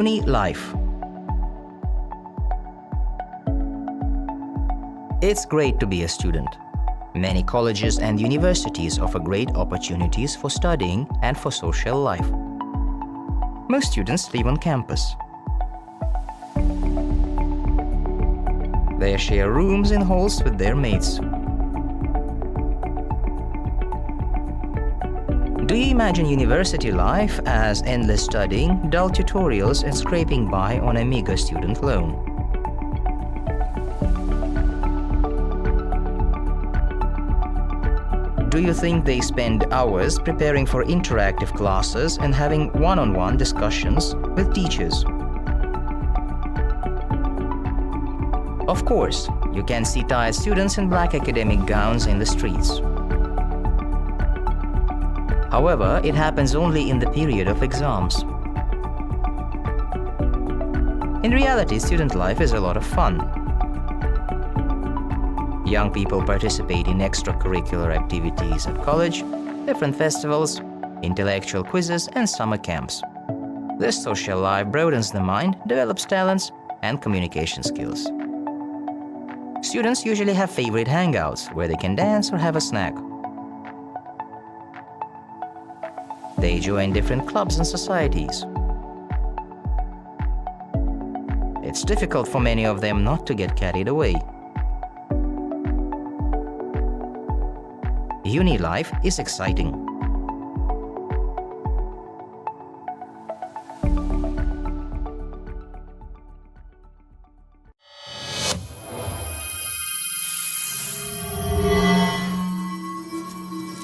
Uni Life. It's great to be a student. Many colleges and universities offer great opportunities for studying and for social life. Most students live on campus. They share rooms in halls with their mates. Do you imagine university life as endless studying, dull tutorials, and scraping by on a meager student loan? Do you think they spend hours preparing for interactive classes and having one-on-one discussions with teachers? Of course, you can see tired students in black academic gowns in the streets. However, it happens only in the period of exams. In reality, student life is a lot of fun. Young people participate in extracurricular activities at college, different festivals, intellectual quizzes, and summer camps. This social life broadens the mind, develops talents, and communication skills. Students usually have favorite hangouts where they can dance or have a snack. They join different clubs and societies. It's difficult for many of them not to get carried away. Uni life is exciting.